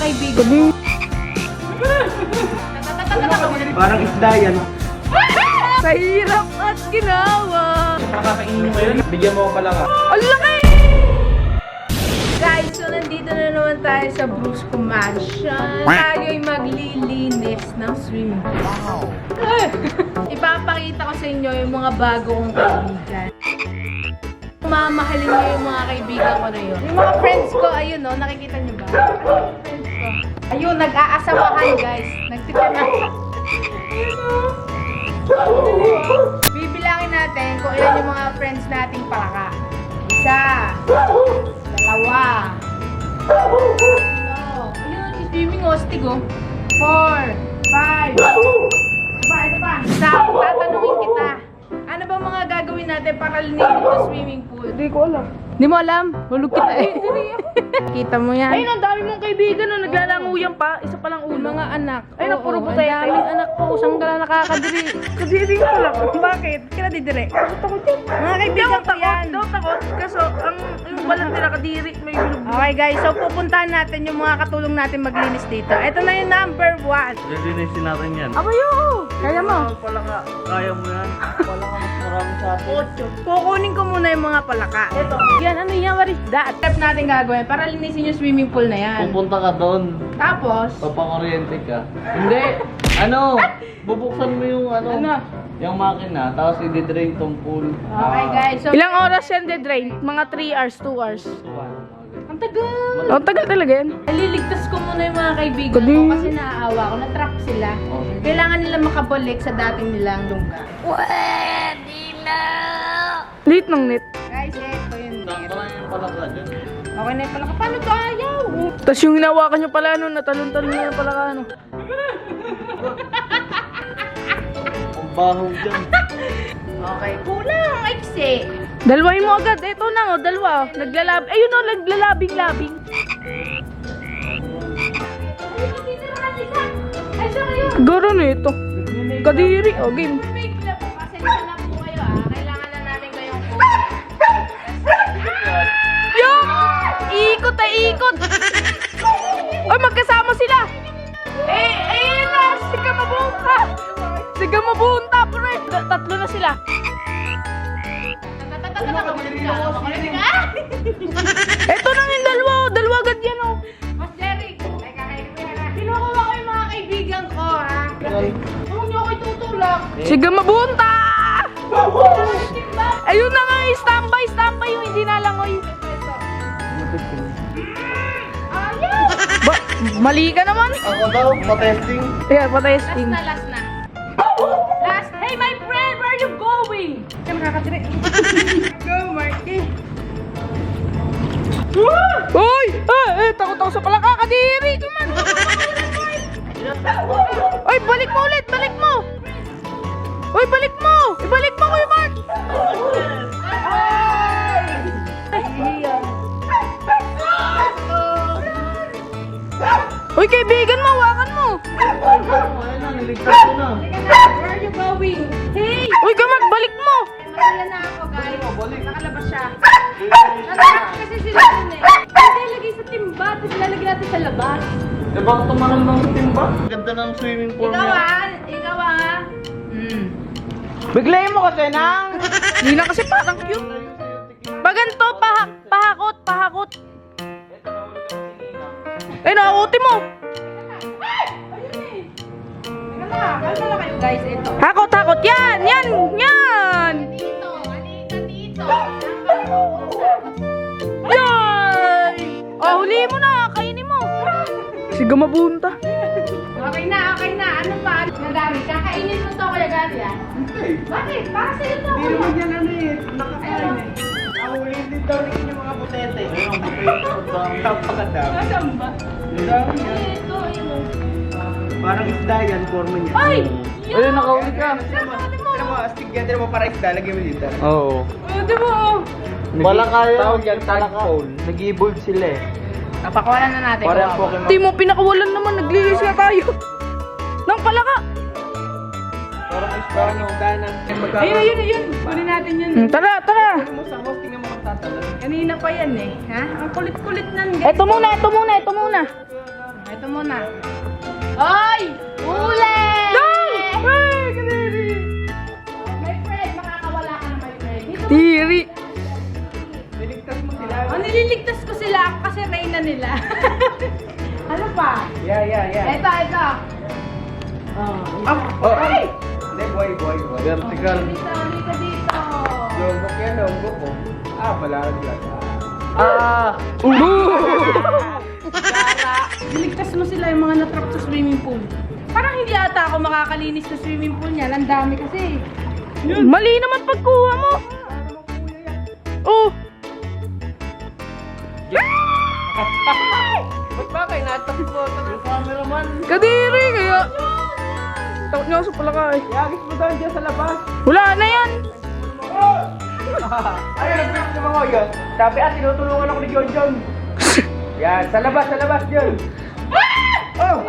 kaibigan. Parang isda yan. Sa hirap at ginawa. Makakainin mo yun. Bigyan mo ko pala ka. Ang laki! Guys, so nandito na naman tayo sa Brusco Mansion. Tayo'y maglilinis ng swimming pool. Ipapakita ko sa inyo yung mga bago kong kaibigan. Mamahalin niyo yung mga kaibigan ko na yun. Yung mga friends ko, ayun no, nakikita niyo ba? Friends ko. Ayun, nag-aasawahan guys. Nagtipid na. Bibilangin natin kung ilan yung mga friends nating palaka. Isa. Dalawa. Ayun, swimming hostig oh. 4, 5. Ito pa. Isa, tatanungin kita. Ano ba mga gagawin natin para linisin yung swimming pool? Hindi ko alam. Hindi mo alam? Hulog kita eh. Kita mo yan. Ayun, ang dami mong kaibigan no, naglalanguyan pa. Isa pa lang ulo. Mga anak. Ay, puro Oo, butete. ang daming anak po. Saan ka lang nakakadiri? Kadiri ko lang. Bakit? Kaya didire. Takot yun. Mga kaibigan ko yan. Daw takot. Kaso, yung balat nila kadiri, may gulog. Okay guys, so pupuntahan natin yung mga katulong natin maglinis dito. Ito na yung number 1. Lilinisin natin yan. Abayo! Kaya mo? Pala ka. Kaya mo yan. Pala ka mas marami sa atin. Kukunin ko muna yung mga palaka. Ito. Yan, ano yan? What is that? Step natin gagawin para linisin yung swimming pool na yan. Pupunta ka doon. Tapos, Papakuryente ka. Hindi. Ano? Bubuksan mo yung ano? yung makina, tapos i-drain tong pool. Okay guys, so Ilang oras yan de-drain? Mga 3 hours, 2 hours. ang tagal. Ang tagal talaga yan. Naliligtas ko muna yung mga kaibigan ko kasi naaawa ko. Na-trap sila. Kailangan nila makabalik sa dating nilang lugar. Lit ng net. Guys, eto yun. Sakto lang yung palaka dyan. Okay na yung palaka. Paano to ayaw? Tapos yung hinawakan nyo pala, natalon-talon nyo pala ka, Ang baho dyan. Okay. Kulang, maiksi. Dalwain mo agad. Ito na, dalawa. Ayun o, naglalabing-labing. Ay, sorry yun. Garo na ito. Kadiri. O, game. Wait lang po kasi na po kayo ah. Kailangan na natin kayong Yo! Ikot na ikot! Ay, magkasama sila! Ayun na! Siga mabunta! Siga mabunta, pre! Tatlo na sila. Eto na yung dalawa. Dalawa agad yan, oh. Mas Jerry, kinukuha ko yung mga kaibigan ko ha. Huwag niyo ako itutulak. Siga mabunta! Ayun na nga, standby, standby yung hindi nalangoy. Ayaw! Mali ka naman. Ako daw, pa-testing. Ayan, pa-testing. Last na. Last. Hey my friend, where are you going? Kaya makakatiri. Go, Marky. Uy! Takot ako sa palaka. Kadiri ka man. Uy, balik mo ulit. Balik mo. Uy, balik mo. Ibalik mo, Kuya Mark. Uy, kaibigan mo. Hawakan mo. Ayun na, niligtas ko na. Where are you going? Hey! Uy, Kamag, balik mo. Masaya na ako, guys. Nakalabas siya. Nakalabas kasi sila dun eh. Hindi, lagay sa timba. Tapos lalagay natin sa labas. Eh, bakit tumagal ng timba? Ganda ng swimming pool Ikaw niya. ah. Ikaw ah. Biglayin mo kasi nang! Hindi na kasi parang cute. Baganto, pahakot. Ay, nakakuti mo. Kalma na kayo guys. Ito. Hakot. Yan. Dito. Halika dito. Yan. Oh, huli mo na. Kainin mo. Siga mabunta. Okay na. Ano pa? Madami. Kakainin mo to kaya Gary ah. Bakit? Para sa'yo to. Hindi naman yan ano eh, nakakain eh. Ako hindi daw rin yung mga butete. Ayun, butete. Napakadami. Nasaan ba? Ang dami yan. Ito, yun. Parang isda yan, forma niya. Ay! Ayun, nakahuli ka. Tira mo, astig yan. Tira mo para isda. Lagyan mo dito. Oo. Di ba? Wala kaya. Tawag yan, tadpole. Nag-evolve sila eh. Napakawalan na natin. Parang Pokemon. Hindi mo pinakawalan naman. Naglilis na tayo. Nang palaka. Parang isda, no? Ayun. Kunin natin yun. Tara. Ano mo sa host, tingnan mo kung tatalon. Kanina pa yan eh. Ha? Ang kulit-kulit nan. Ito muna. Ito Ito muna. Ay! Uli! Ay, kadiri! My friend, makakawala ka na, my friend. Dito. Tiri! Niligtas mo sila. Oh, nililigtas ko sila kasi reyna nila. Ano pa? Yeah. Ito. Oh, ay! Hindi, boy. Vertical. Dito, halika dito. Lombok yan, lombok ko. Balarag lang. Niligtas mo sila yung mga natrap sa swimming pool. Parang hindi ata ako makakalinis sa swimming pool niya. Ang dami kasi. Mali naman pagkuha mo! Oh! Ba't ba kayo natakbo? Yung cameraman. Kadiri! Kaya... Takot nga sa palakay. Yagis mo doon dyan sa labas. Wala na yan! Ayun, nag-press naman ko yun. Sabi, tinutulungan ako ni John. Yan, sa labas, John. Oh!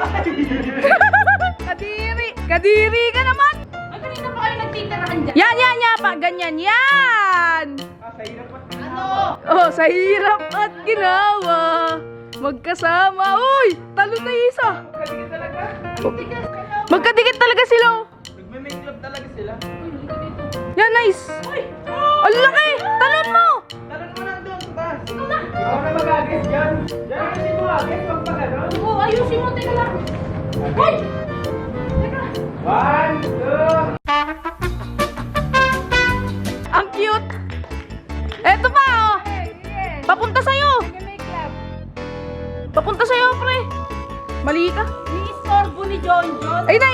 Kadiri! Kadiri ka naman! Ay, kanina pa kayo nagtitirahan dyan. Yan! Pa, ganyan, yan! Sa hirap pa. Ano? Oh, sa hirap at ginawa, magkasama. Uy! Talo na yung isa! Kaligit talaga. Magkadikit talaga sila. oh. Nagme-make love talaga sila. Yan, nice! Ang laki! Talon mo! Talon mo lang doon sa taas. Ikaw na mag-agis dyan. Dyan kasi mo agis, pag pag-ganon. Oo, ayusin mo. Teka lang. Hoy! Teka. 1, 2. Ang cute! Eto pa, oh! Yes. Papunta sa'yo! Make love. Papunta sa'yo, pre! Mali ka? Ni-istorbo ni John. Ayun na!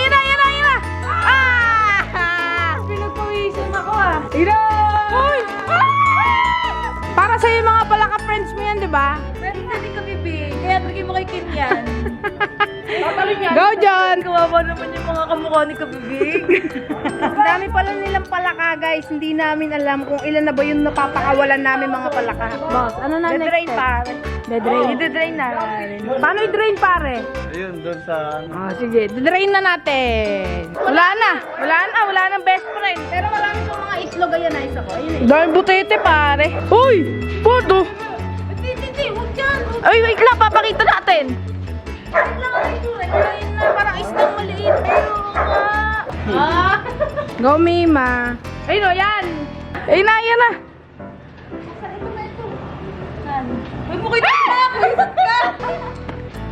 Ah! Pinagpawisan ako ah. Ira! Uy! Para sa'yo yung mga palaka friends mo yan, di ba? Pero hindi ka bibig. Kaya lagay mo kay Kim yan. Tatalon yan. Go, John! Kawawa naman yung mga kamukha ni Kabibig. Ang dami pala nilang palaka, guys. Hindi namin alam kung ilan na ba yung napapakawalan namin mga palaka. Boss, ano na Dedrain, pare. Dedrain. I-dedrain na. Paano i-drain, pare? Ayun, doon sa ano. Sige, dedrain na natin. Wala nang best friend. Pero marami pang mga itlog. Ayan na isa ko. Ayun Dami butete, pare. Uy! Puto! Hindi. Huwag dyan. Ay, wait lang, papakita natin. Huwag lang ang itsura. Ayun na. Parang isdang maliit. Pero Go, Mima. Ayun o, yan. Ayun na. Ito na ito. Huwag mo kayo Pwisit ka.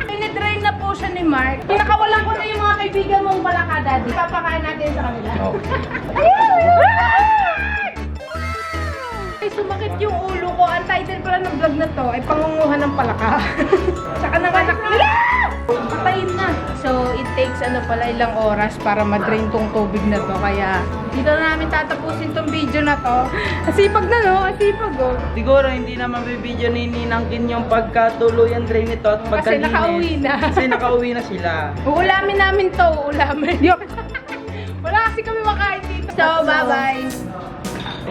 Pinidrain na po siya ni Mark. Pinakawalan ko na yung mga kaibigan mong palaka, Daddy. Papakain natin sa kanila. Ay, sumakit yung ulo ko. Ang title pala ng vlog na to ay pangunguha ng palaka. Tsaka nanganak nila. Patayin na. So, it takes ilang oras para ma-drain tong tubig na to. Kaya, dito na namin tatapusin tong video na to. Asipag na, no? Asipag, oh. Siguro hindi na mabibidyo ni Ninangkin yung pagkatuluyan drain nito at Kasi pagkalinis. nakauwi na. Kasi nakauwi na sila. Uulamin namin to, uulamin. Wala kasi kami makain dito. So, bye-bye.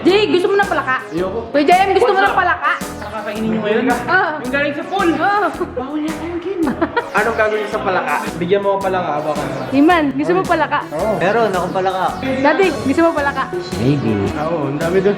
Jay, gusto mo ng palaka? Ayoko. Kuya Jem, gusto mo ng palaka? Kakainin nyo ngayon? Ah. Yung galing sa pool! Oh. Anong gagawin sa palaka? Bigyan mo ko palaka, baka naman. Iman, gusto mo palaka? Oo. Meron akong palaka. Daddy, gusto mo palaka? Maybe. Oo, ang dami doon.